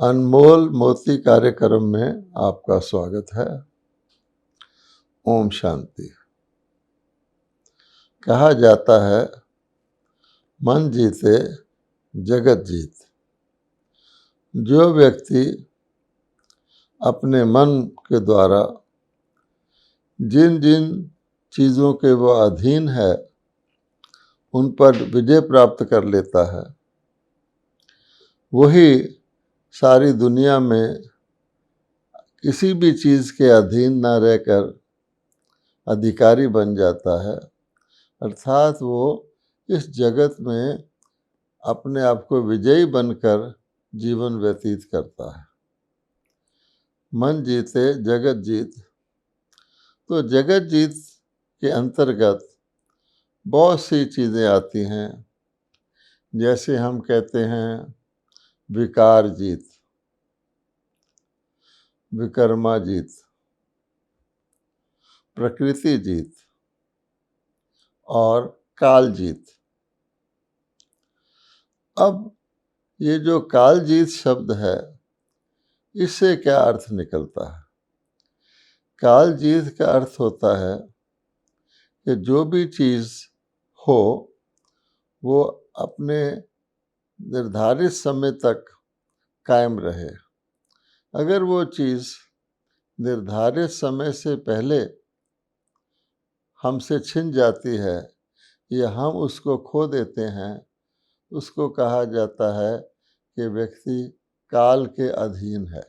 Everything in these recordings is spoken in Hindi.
अनमोल मोती कार्यक्रम में आपका स्वागत है। ओम शांति। कहा जाता है, मन जीते जगत जीत। जो व्यक्ति अपने मन के द्वारा जिन जिन चीज़ों के वो अधीन है उन पर विजय प्राप्त कर लेता है, वही सारी दुनिया में किसी भी चीज़ के अधीन न रहकर अधिकारी बन जाता है। अर्थात वो इस जगत में अपने आप को विजयी बनकर जीवन व्यतीत करता है। मन जीते जगत जीत। तो जगत जीत के अंतर्गत बहुत सी चीज़ें आती हैं। जैसे हम कहते हैं विकार जीत, विकर्मा जीत, प्रकृति जीत और काल जीत। अब ये जो काल जीत शब्द है, इससे क्या अर्थ निकलता है? काल जीत का अर्थ होता है कि जो भी चीज़ हो वो अपने निर्धारित समय तक कायम रहे। अगर वो चीज़ निर्धारित समय से पहले हमसे छिन जाती है या हम उसको खो देते हैं, उसको कहा जाता है कि व्यक्ति काल के अधीन है,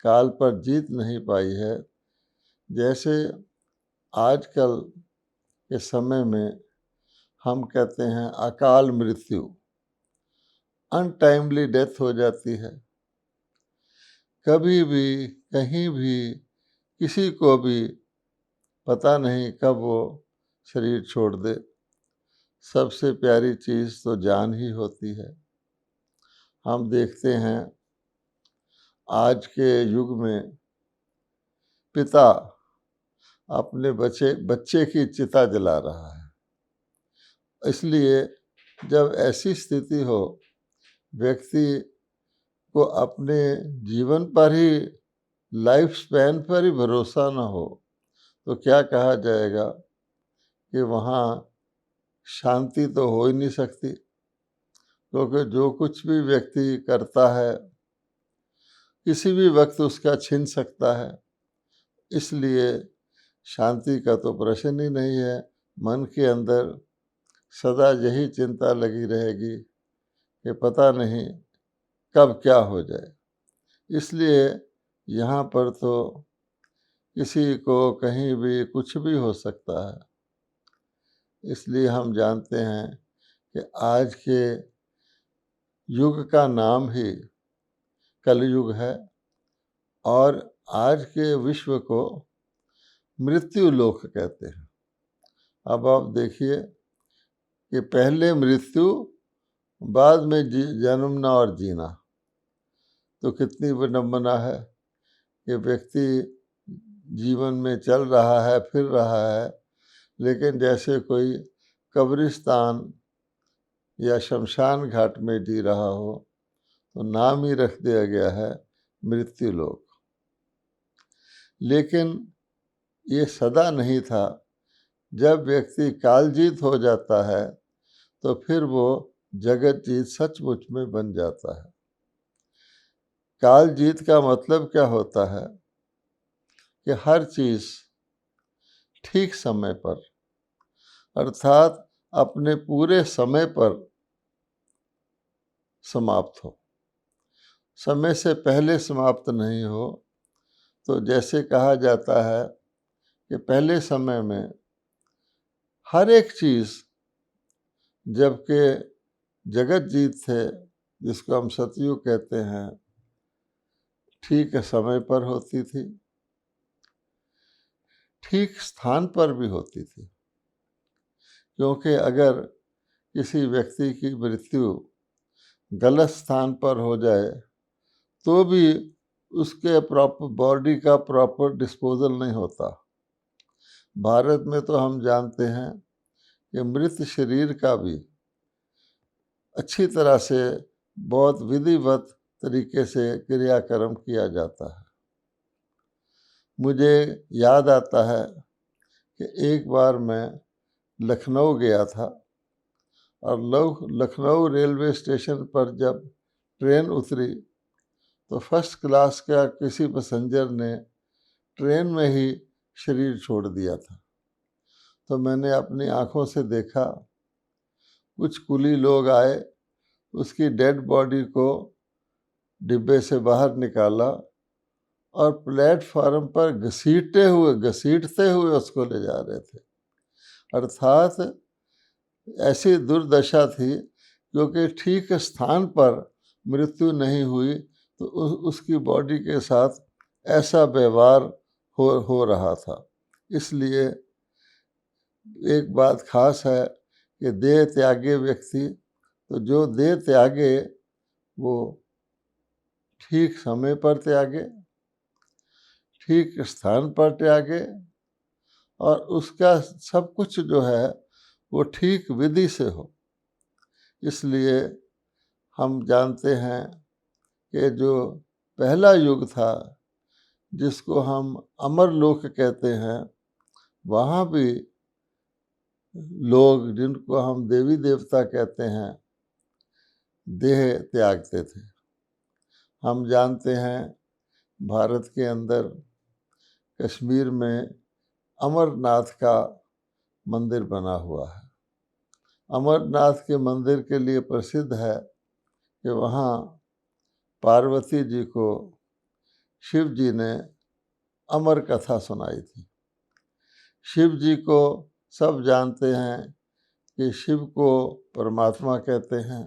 काल पर जीत नहीं पाई है। जैसे आजकल के समय में हम कहते हैं अकाल मृत्यु, अनटाइमली डेथ हो जाती है। कभी भी कहीं भी किसी को भी पता नहीं कब वो शरीर छोड़ दे। सबसे प्यारी चीज़ तो जान ही होती है। हम देखते हैं आज के युग में पिता अपने बच्चे की चिता जला रहा है। इसलिए जब ऐसी स्थिति हो, व्यक्ति को अपने जीवन पर ही, लाइफ स्पैन पर ही भरोसा न हो, तो क्या कहा जाएगा कि वहाँ शांति तो हो ही नहीं सकती। क्योंकि जो कुछ भी व्यक्ति करता है किसी भी वक्त उसका छिन सकता है। इसलिए शांति का तो प्रश्न ही नहीं है। मन के अंदर सदा यही चिंता लगी रहेगी कि पता नहीं कब क्या हो जाए। इसलिए यहाँ पर तो किसी को कहीं भी कुछ भी हो सकता है। इसलिए हम जानते हैं कि आज के युग का नाम ही कलयुग है और आज के विश्व को मृत्यु लोक कहते हैं। अब आप देखिए कि पहले मृत्यु, बाद में जन्मना और जीना। तो कितनी विडंबना है कि व्यक्ति जीवन में चल रहा है, फिर रहा है, लेकिन जैसे कोई कब्रिस्तान या शमशान घाट में जी रहा हो, तो नाम ही रख दिया गया है मृत्यु लोक। लेकिन ये सदा नहीं था। जब व्यक्ति कालजीत हो जाता है तो फिर वो जगत जीत सचमुच में बन जाता है। काल जीत का मतलब क्या होता है कि हर चीज़ ठीक समय पर, अर्थात अपने पूरे समय पर समाप्त हो, समय से पहले समाप्त नहीं हो। तो जैसे कहा जाता है कि पहले समय में हर एक चीज़, जबकि जगत जीत थे, जिसको हम सतयुग कहते हैं, ठीक समय पर होती थी, ठीक स्थान पर भी होती थी। क्योंकि अगर किसी व्यक्ति की मृत्यु गलत स्थान पर हो जाए तो भी उसके प्रॉपर बॉडी का प्रॉपर डिस्पोजल नहीं होता। भारत में तो हम जानते हैं कि मृत शरीर का भी अच्छी तरह से बहुत विधिवत तरीके से क्रियाकर्म किया जाता है। मुझे याद आता है कि एक बार मैं लखनऊ गया था और लखनऊ रेलवे स्टेशन पर जब ट्रेन उतरी तो फर्स्ट क्लास का किसी पैसेंजर ने ट्रेन में ही शरीर छोड़ दिया था। तो मैंने अपनी आंखों से देखा, कुछ कुली लोग आए, उसकी डेड बॉडी को डिब्बे से बाहर निकाला और प्लेटफार्म पर घसीटते हुए उसको ले जा रहे थे। अर्थात ऐसी दुर्दशा थी, क्योंकि ठीक स्थान पर मृत्यु नहीं हुई तो उसकी बॉडी के साथ ऐसा व्यवहार हो रहा था। इसलिए एक बात खास है कि देह त्यागे व्यक्ति, तो जो देह त्यागे वो ठीक समय पर त्यागे, ठीक स्थान पर त्यागे और उसका सब कुछ जो है वो ठीक विधि से हो। इसलिए हम जानते हैं कि जो पहला युग था जिसको हम अमरलोक कहते हैं, वहाँ भी लोग, जिनको हम देवी देवता कहते हैं, देह त्यागते थे। हम जानते हैं भारत के अंदर कश्मीर में अमरनाथ का मंदिर बना हुआ है। अमरनाथ के मंदिर के लिए प्रसिद्ध है कि वहाँ पार्वती जी को शिव जी ने अमर कथा सुनाई थी। शिव जी को सब जानते हैं कि शिव को परमात्मा कहते हैं,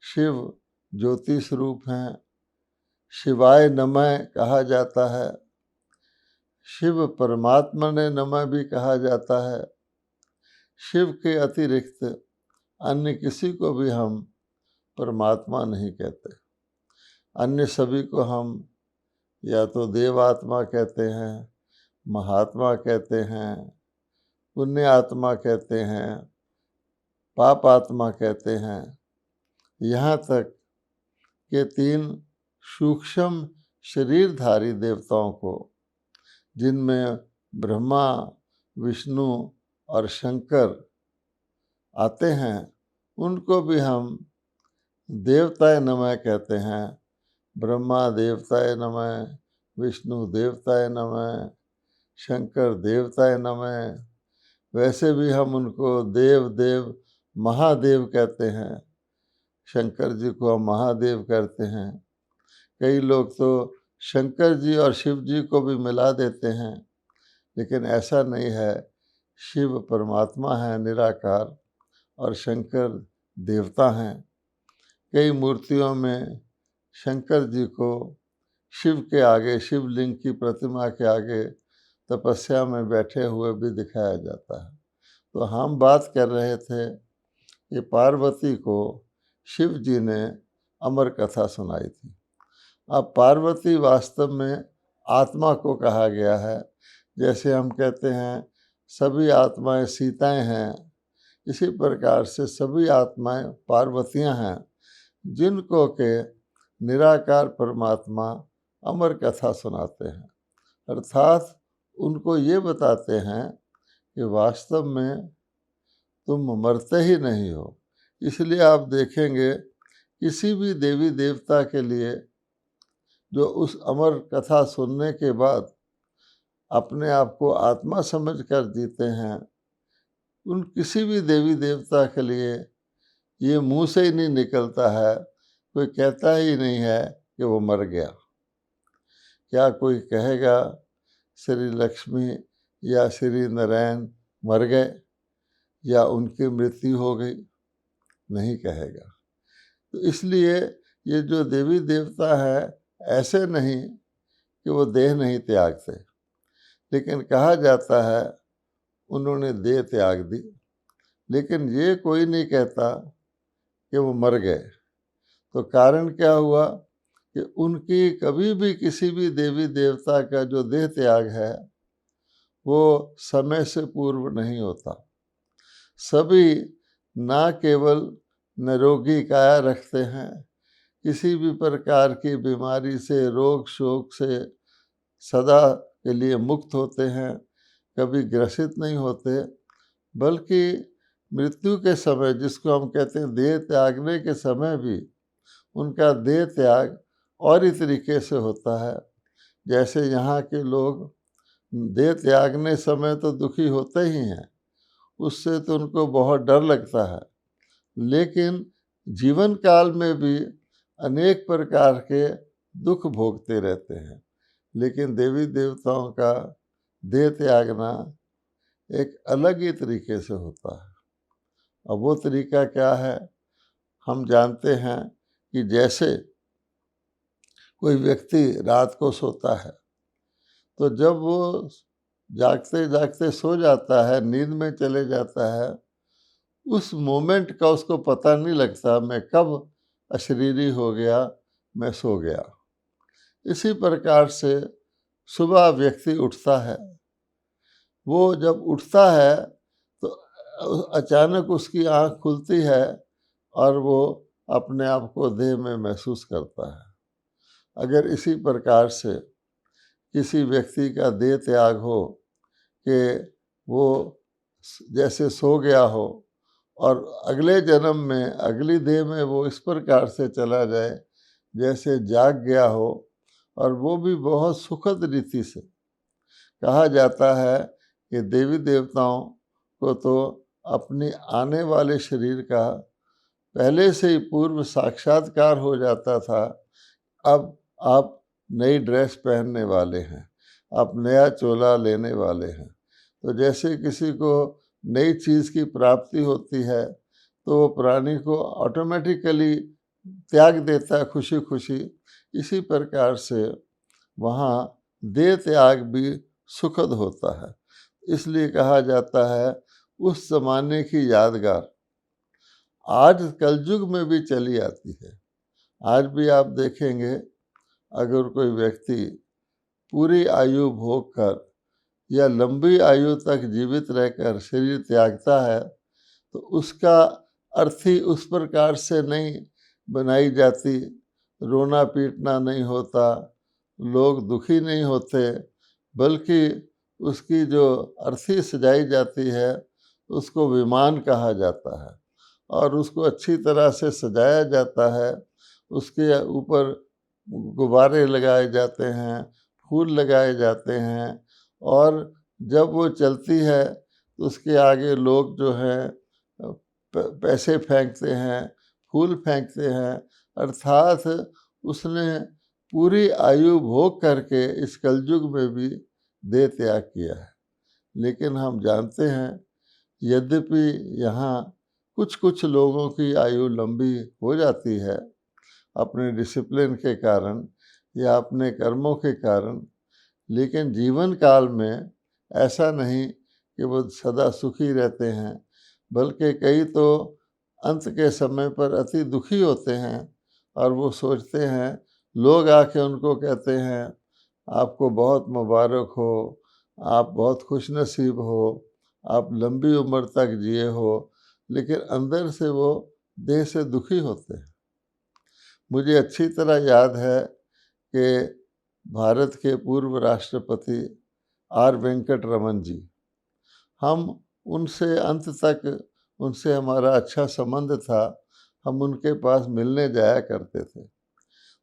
शिव ज्योति स्वरूप हैं, शिवाय नमः कहा जाता है, शिव परमात्मा ने नमः भी कहा जाता है। शिव के अतिरिक्त अन्य किसी को भी हम परमात्मा नहीं कहते। अन्य सभी को हम या तो देवात्मा कहते हैं, महात्मा कहते हैं, पुण्य आत्मा कहते हैं, पाप आत्मा कहते हैं। यहाँ तक कि 3 सूक्ष्म शरीरधारी देवताओं को, जिनमें ब्रह्मा, विष्णु और शंकर आते हैं, उनको भी हम देवताय नमः कहते हैं। ब्रह्मा देवताय नमः, विष्णु देवताय नमः, शंकर देवताय नमः। वैसे भी हम उनको देव महादेव कहते हैं। शंकर जी को हम महादेव कहते हैं। कई लोग तो शंकर जी और शिव जी को भी मिला देते हैं, लेकिन ऐसा नहीं है। शिव परमात्मा है निराकार और शंकर देवता हैं। कई मूर्तियों में शंकर जी को शिव के आगे, शिवलिंग की प्रतिमा के आगे तपस्या में बैठे हुए भी दिखाया जाता है। तो हम बात कर रहे थे कि पार्वती को शिव जी ने अमर कथा सुनाई थी। अब पार्वती वास्तव में आत्मा को कहा गया है। जैसे हम कहते हैं सभी आत्माएं सीताएं हैं, इसी प्रकार से सभी आत्माएं पार्वतियां हैं, जिनको के निराकार परमात्मा अमर कथा सुनाते हैं। अर्थात उनको ये बताते हैं कि वास्तव में तुम मरते ही नहीं हो। इसलिए आप देखेंगे किसी भी देवी देवता के लिए जो उस अमर कथा सुनने के बाद अपने आप को आत्मा समझकर जीते हैं, उन किसी भी देवी देवता के लिए ये मुंह से ही नहीं निकलता है, कोई कहता ही नहीं है कि वो मर गया। क्या कोई कहेगा श्री लक्ष्मी या श्री नारायण मर गए या उनकी मृत्यु हो गई? नहीं कहेगा। तो इसलिए ये जो देवी देवता है, ऐसे नहीं कि वो देह नहीं त्यागते, लेकिन कहा जाता है उन्होंने देह त्याग दी, लेकिन ये कोई नहीं कहता कि वो मर गए। तो कारण क्या हुआ कि उनकी कभी भी किसी भी देवी देवता का जो देह त्याग है वो समय से पूर्व नहीं होता। सभी ना केवल निरोगी काया रखते हैं, किसी भी प्रकार की बीमारी से, रोग शोक से सदा के लिए मुक्त होते हैं, कभी ग्रसित नहीं होते, बल्कि मृत्यु के समय, जिसको हम कहते हैं देह त्यागने के समय भी, उनका देह त्याग और ही तरीके से होता है। जैसे यहाँ के लोग देह त्यागने समय तो दुखी होते ही हैं, उससे तो उनको बहुत डर लगता है, लेकिन जीवन काल में भी अनेक प्रकार के दुख भोगते रहते हैं। लेकिन देवी देवताओं का देह त्यागना एक अलग ही तरीके से होता है। अब वो तरीका क्या है, हम जानते हैं कि जैसे कोई व्यक्ति रात को सोता है, तो जब वो जागते जागते सो जाता है, नींद में चले जाता है, उस मोमेंट का उसको पता नहीं लगता, मैं कब अशरीरी हो गया, मैं सो गया। इसी प्रकार से सुबह व्यक्ति उठता है, वो जब उठता है तो अचानक उसकी आँख खुलती है और वो अपने आप को देह में महसूस करता है। अगर इसी प्रकार से किसी व्यक्ति का देह त्याग हो कि वो जैसे सो गया हो और अगले जन्म में, अगली देह में वो इस प्रकार से चला जाए जैसे जाग गया हो, और वो भी बहुत सुखद रीति से। कहा जाता है कि देवी देवताओं को तो अपनी आने वाले शरीर का पहले से ही पूर्व साक्षात्कार हो जाता था। अब आप नई ड्रेस पहनने वाले हैं, आप नया चोला लेने वाले हैं। तो जैसे किसी को नई चीज़ की प्राप्ति होती है, तो वो प्राणी को ऑटोमेटिकली त्याग देता है खुशी खुशी। इसी प्रकार से वहाँ देह त्याग भी सुखद होता है। इसलिए कहा जाता है उस ज़माने की यादगार आज कलयुग में भी चली आती है। आज भी आप देखेंगे, अगर कोई व्यक्ति पूरी आयु भोग कर या लंबी आयु तक जीवित रहकर शरीर त्यागता है, तो उसका अर्थी उस प्रकार से नहीं बनाई जाती, रोना पीटना नहीं होता, लोग दुखी नहीं होते, बल्कि उसकी जो अर्थी सजाई जाती है उसको विमान कहा जाता है, और उसको अच्छी तरह से सजाया जाता है। उसके ऊपर गुब्बारे लगाए जाते हैं, फूल लगाए जाते हैं, और जब वो चलती है तो उसके आगे लोग जो हैं पैसे फेंकते हैं, फूल फेंकते हैं। अर्थात उसने पूरी आयु भोग करके इस कलयुग में भी देह त्याग किया है। लेकिन हम जानते हैं, यद्यपि यहाँ कुछ कुछ लोगों की आयु लंबी हो जाती है अपने डिसिप्लिन के कारण या अपने कर्मों के कारण, लेकिन जीवन काल में ऐसा नहीं कि वो सदा सुखी रहते हैं, बल्कि कई तो अंत के समय पर अति दुखी होते हैं, और वो सोचते हैं, लोग आके उनको कहते हैं आपको बहुत मुबारक हो, आप बहुत खुशनसीब हो, आप लंबी उम्र तक जिए हो, लेकिन अंदर से वो देह से दुखी होते हैं। मुझे अच्छी तरह याद है कि भारत के पूर्व राष्ट्रपति आर वेंकट रमन जी, हम उनसे अंत तक उनसे हमारा अच्छा संबंध था, हम उनके पास मिलने जाया करते थे।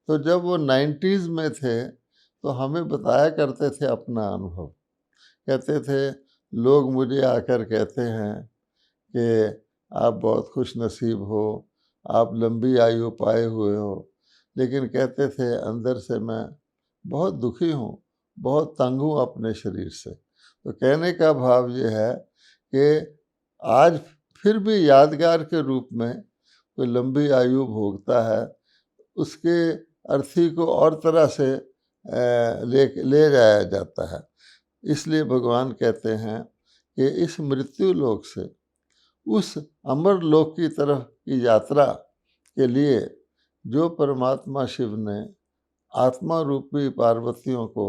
तो जब वो 90s में थे तो हमें बताया करते थे अपना अनुभव। कहते थे, लोग मुझे आकर कहते हैं कि आप बहुत खुश नसीब हो, आप लंबी आयु पाए हुए हो, लेकिन कहते थे अंदर से मैं बहुत दुखी हूँ, बहुत तंग हूँ अपने शरीर से। तो कहने का भाव ये है कि आज फिर भी यादगार के रूप में कोई लंबी आयु भोगता है, उसके अर्थी को और तरह से ले जाया जाता है। इसलिए भगवान कहते हैं कि इस मृत्यु लोक से उस अमर लोक की तरफ की यात्रा के लिए जो परमात्मा शिव ने आत्मा रूपी पार्वतियों को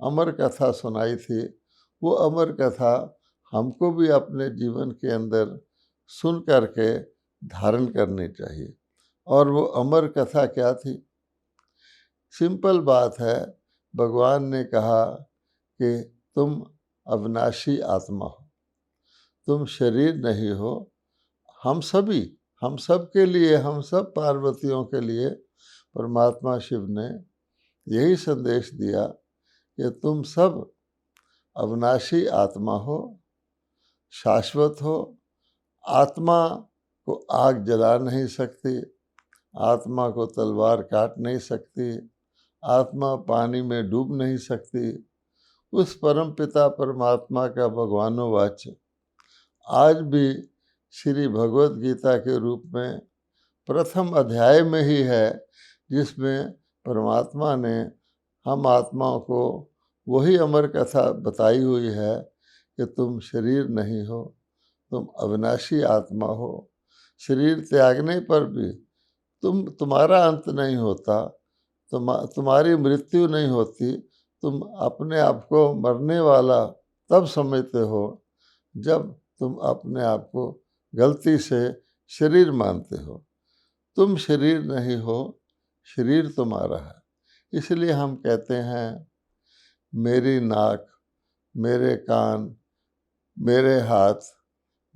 अमर कथा सुनाई थी, वो अमर कथा हमको भी अपने जीवन के अंदर सुन करके धारण करनी चाहिए। और वो अमर कथा क्या थी? सिंपल बात है, भगवान ने कहा कि तुम अविनाशी आत्मा हो, तुम शरीर नहीं हो। हम सभी, हम सब के लिए, हम सब पार्वतियों के लिए परमात्मा शिव ने यही संदेश दिया कि तुम सब अविनाशी आत्मा हो, शाश्वत हो। आत्मा को आग जला नहीं सकती, आत्मा को तलवार काट नहीं सकती, आत्मा पानी में डूब नहीं सकती। उस परम पिता परमात्मा का भगवानो वाच्य आज भी श्री भगवत गीता के रूप में प्रथम अध्याय में ही है, जिसमें परमात्मा ने हम आत्माओं को वही अमर कथा बताई हुई है कि तुम शरीर नहीं हो, तुम अविनाशी आत्मा हो। शरीर त्यागने पर भी तुम्हारा अंत नहीं होता, तुम्हारी मृत्यु नहीं होती। तुम अपने आप को मरने वाला तब समझते हो जब तुम अपने आप को गलती से शरीर मानते हो। तुम शरीर नहीं हो, शरीर तुम्हारा है। इसलिए हम कहते हैं मेरी नाक, मेरे कान, मेरे हाथ,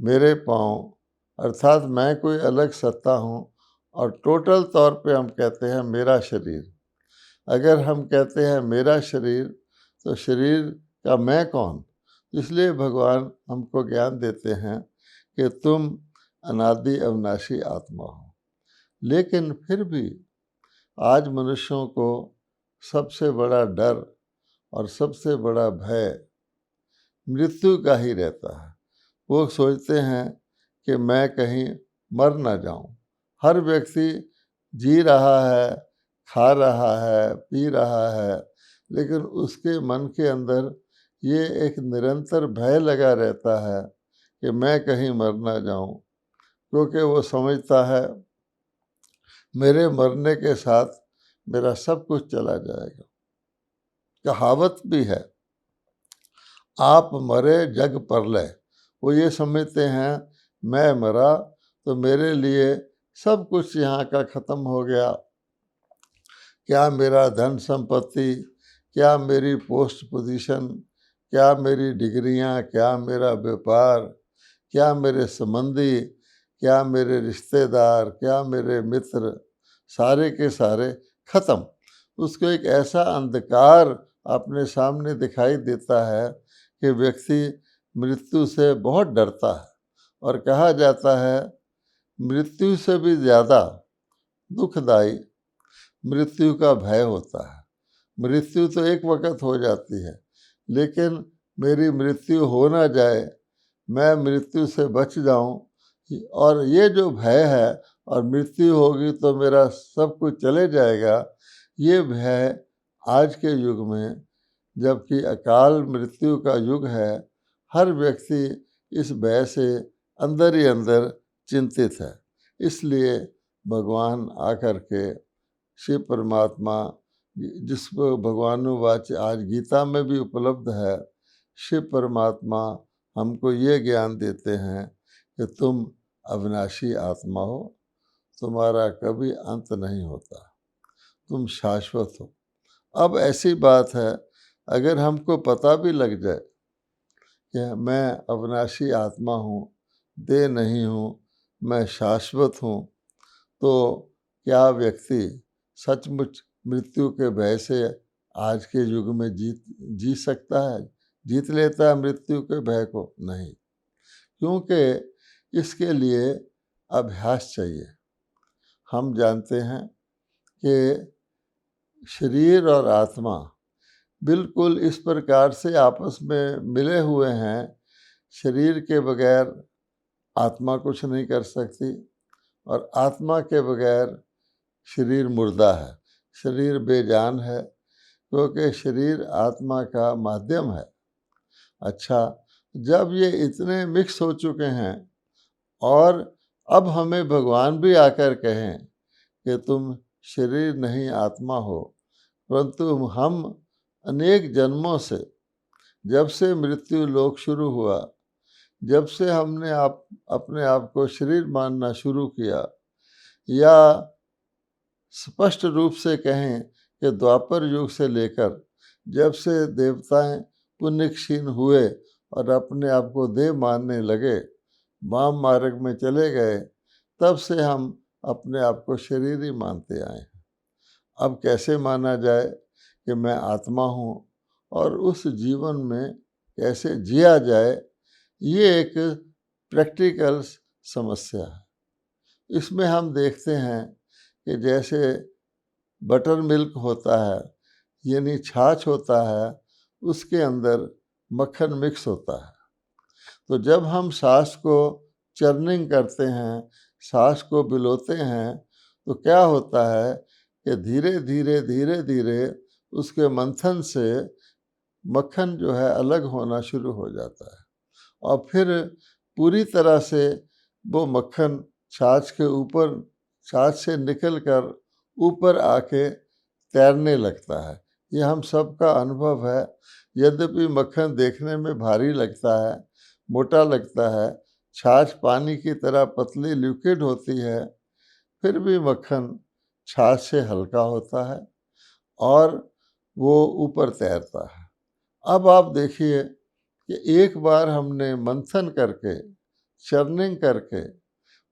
मेरे पाँव, अर्थात मैं कोई अलग सत्ता हूँ। और टोटल तौर पे हम कहते हैं मेरा शरीर। अगर हम कहते हैं मेरा शरीर, तो शरीर का मैं कौन? इसलिए भगवान हमको ज्ञान देते हैं कि तुम अनादि अविनाशी आत्मा हो। लेकिन फिर भी आज मनुष्यों को सबसे बड़ा डर और सबसे बड़ा भय मृत्यु का ही रहता है। वो सोचते हैं कि मैं कहीं मर ना जाऊं। हर व्यक्ति जी रहा है, खा रहा है, पी रहा है, लेकिन उसके मन के अंदर ये एक निरंतर भय लगा रहता है कि मैं कहीं मर ना जाऊं, क्योंकि वो समझता है मेरे मरने के साथ मेरा सब कुछ चला जाएगा। कहावत भी है, आप मरे जग परलय। वो ये समझते हैं मैं मरा तो मेरे लिए सब कुछ यहाँ का ख़त्म हो गया। क्या मेरा धन संपत्ति, क्या मेरी पोस्ट पोजीशन, क्या मेरी डिग्रियाँ, क्या मेरा व्यापार, क्या मेरे संबंधी, क्या मेरे रिश्तेदार, क्या मेरे मित्र, सारे के सारे ख़त्म। उसको एक ऐसा अंधकार अपने सामने दिखाई देता है कि व्यक्ति मृत्यु से बहुत डरता है। और कहा जाता है मृत्यु से भी ज़्यादा दुखदाई मृत्यु का भय होता है। मृत्यु तो एक वक्त हो जाती है, लेकिन मेरी मृत्यु हो ना जाए, मैं मृत्यु से बच जाऊं, और ये जो भय है, और मृत्यु होगी तो मेरा सब कुछ चले जाएगा, ये भय आज के युग में, जबकि अकाल मृत्यु का युग है, हर व्यक्ति इस भय से अंदर ही अंदर चिंतित है। इसलिए भगवान आकर के शिव परमात्मा, जिसको भगवानुवाच आज गीता में भी उपलब्ध है, शिव परमात्मा हमको ये ज्ञान देते हैं कि तुम अविनाशी आत्मा हो, तुम्हारा कभी अंत नहीं होता, तुम शाश्वत हो। अब ऐसी बात है, अगर हमको पता भी लग जाए कि मैं अविनाशी आत्मा हूँ, देह नहीं हूँ, मैं शाश्वत हूँ, तो क्या व्यक्ति सचमुच मृत्यु के भय से आज के युग में जी सकता है, जीत लेता है मृत्यु के भय को? नहीं, क्योंकि इसके लिए अभ्यास चाहिए। हम जानते हैं कि शरीर और आत्मा बिल्कुल इस प्रकार से आपस में मिले हुए हैं, शरीर के बगैर आत्मा कुछ नहीं कर सकती, और आत्मा के बगैर शरीर मुर्दा है, शरीर बेजान है, क्योंकि शरीर आत्मा का माध्यम है। अच्छा, जब ये इतने मिक्स हो चुके हैं, और अब हमें भगवान भी आकर कहें कि तुम शरीर नहीं आत्मा हो, परंतु हम अनेक जन्मों से, जब से मृत्यु लोक शुरू हुआ, जब से हमने अपने आप को शरीर मानना शुरू किया, या स्पष्ट रूप से कहें कि द्वापर युग से लेकर जब से देवताएं पुण्य क्षीण हुए और अपने आप को देव मानने लगे, वाम मार्ग में चले गए, तब से हम अपने आप को शरीर ही मानते आए हैं। अब कैसे माना जाए कि मैं आत्मा हूँ और उस जीवन में कैसे जिया जाए, ये एक प्रैक्टिकल समस्या है। इसमें हम देखते हैं कि जैसे बटर मिल्क होता है, यानी छाछ होता है, उसके अंदर मक्खन मिक्स होता है। तो जब हम छाछ को चर्निंग करते हैं, छाछ को बिलोते हैं, तो क्या होता है कि धीरे धीरे धीरे धीरे उसके मंथन से मक्खन जो है अलग होना शुरू हो जाता है और फिर पूरी तरह से वो मक्खन छाछ के ऊपर, छाछ से निकलकर ऊपर आके तैरने लगता है। ये हम सबका अनुभव है। यद्यपि मक्खन देखने में भारी लगता है, मोटा लगता है, छाछ पानी की तरह पतली लिक्विड होती है, फिर भी मक्खन छाछ से हल्का होता है और वो ऊपर तैरता है। अब आप देखिए कि एक बार हमने मंथन करके, चर्निंग करके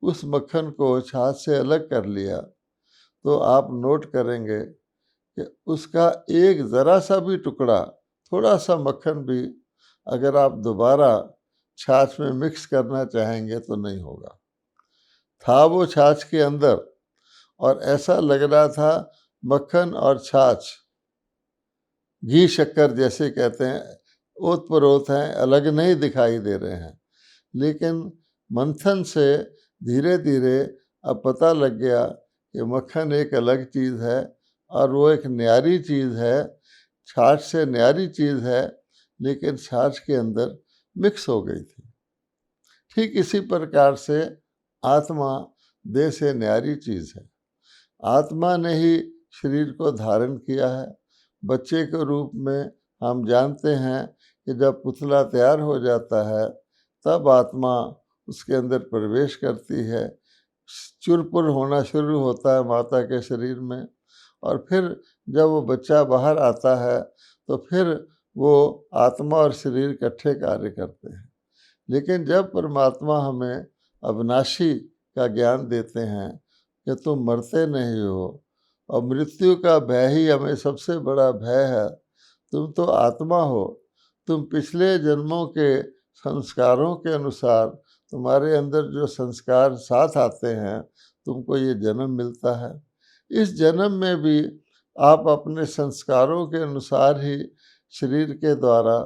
उस मक्खन को छाछ से अलग कर लिया, तो आप नोट करेंगे कि उसका एक ज़रा सा भी टुकड़ा, थोड़ा सा मक्खन भी अगर आप दोबारा छाछ में मिक्स करना चाहेंगे तो नहीं होगा। था वो छाछ के अंदर और ऐसा लग रहा था मक्खन और छाछ घी शक्कर जैसे कहते हैं, ओत परोत हैं, अलग नहीं दिखाई दे रहे हैं। लेकिन मंथन से धीरे धीरे अब पता लग गया कि मक्खन एक अलग चीज़ है और वो एक न्यारी चीज़ है, छाछ से न्यारी चीज़ है, लेकिन छाछ के अंदर मिक्स हो गई थी। ठीक इसी प्रकार से आत्मा देह से न्यारी चीज़ है। आत्मा ने ही शरीर को धारण किया है। बच्चे के रूप में हम जानते हैं कि जब पुतला तैयार हो जाता है, तब आत्मा उसके अंदर प्रवेश करती है, चुरपुर होना शुरू होता है माता के शरीर में, और फिर जब वो बच्चा बाहर आता है तो फिर वो आत्मा और शरीर इकट्ठे कार्य करते हैं। लेकिन जब परमात्मा हमें अविनाशी का ज्ञान देते हैं कि तुम मरते नहीं हो और मृत्यु का भय ही हमें सबसे बड़ा भय है, तुम तो आत्मा हो, तुम पिछले जन्मों के संस्कारों के अनुसार तुम्हारे अंदर जो संस्कार साथ आते हैं, तुमको ये जन्म मिलता है। इस जन्म में भी आप अपने संस्कारों के अनुसार ही शरीर के द्वारा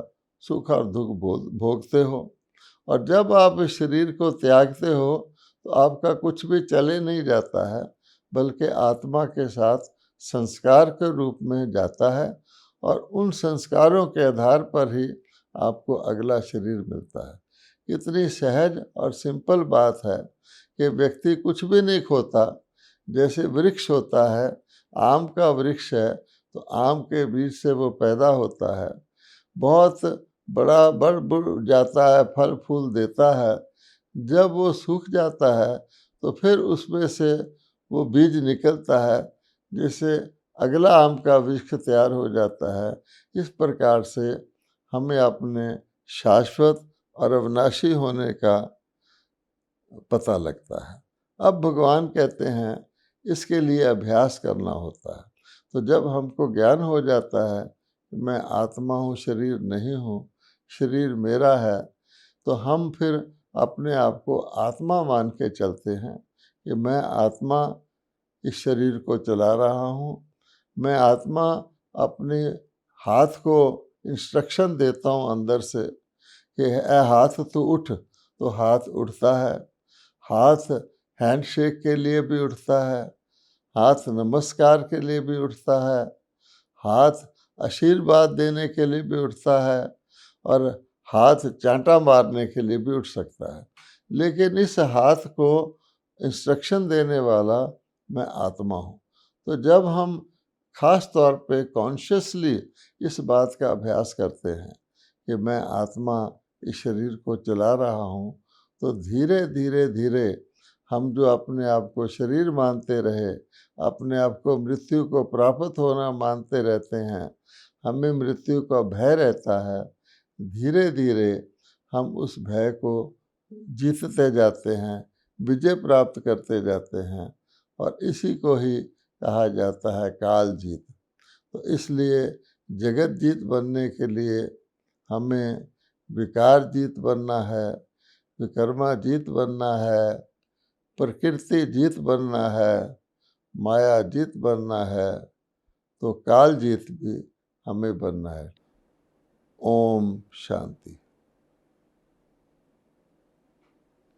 सुख और दुख भोगते हो, और जब आप इस शरीर को त्यागते हो तो आपका कुछ भी चले नहीं जाता है, बल्कि आत्मा के साथ संस्कार के रूप में जाता है और उन संस्कारों के आधार पर ही आपको अगला शरीर मिलता है। इतनी सहज और सिंपल बात है कि व्यक्ति कुछ भी नहीं खोता। जैसे वृक्ष होता है, आम का वृक्ष है तो आम के बीज से वो पैदा होता है, बहुत बड़ा बढ़ जाता है, फल फूल देता है। जब वो सूख जाता है तो फिर उसमें से वो बीज निकलता है, जिससे अगला आम का वृक्ष तैयार हो जाता है। इस प्रकार से हमें अपने शाश्वत और अविनाशी होने का पता लगता है। अब भगवान कहते हैं इसके लिए अभ्यास करना होता है। तो जब हमको ज्ञान हो जाता है कि मैं आत्मा हूँ, शरीर नहीं हूँ, शरीर मेरा है, तो हम फिर अपने आप को आत्मा मान के चलते हैं कि मैं आत्मा इस शरीर को चला रहा हूँ। मैं आत्मा अपने हाथ को इंस्ट्रक्शन देता हूँ अंदर से कि ए हाथ तू उठ, तो हाथ उठता है। हाथ हैंडशेक के लिए भी उठता है, हाथ नमस्कार के लिए भी उठता है, हाथ आशीर्वाद देने के लिए भी उठता है और हाथ चांटा मारने के लिए भी उठ सकता है। लेकिन इस हाथ को इंस्ट्रक्शन देने वाला मैं आत्मा हूँ। तो जब हम खास तौर पे कॉन्शियसली इस बात का अभ्यास करते हैं कि मैं आत्मा इस शरीर को चला रहा हूँ, तो धीरे धीरे धीरे हम जो अपने आप को शरीर मानते रहे, अपने आप को मृत्यु को प्राप्त होना मानते रहते हैं, हमें मृत्यु का भय रहता है। धीरे धीरे हम उस भय को जीतते जाते हैं, विजय प्राप्त करते जाते हैं, और इसी को ही कहा जाता है काल जीत। तो इसलिए जगत जीत बनने के लिए हमें विकार जीत बनना है, विकर्मा जीत बनना है, प्रकृति जीत बनना है, माया जीत बनना है, तो काल जीत भी हमें बनना है। ओम शांति।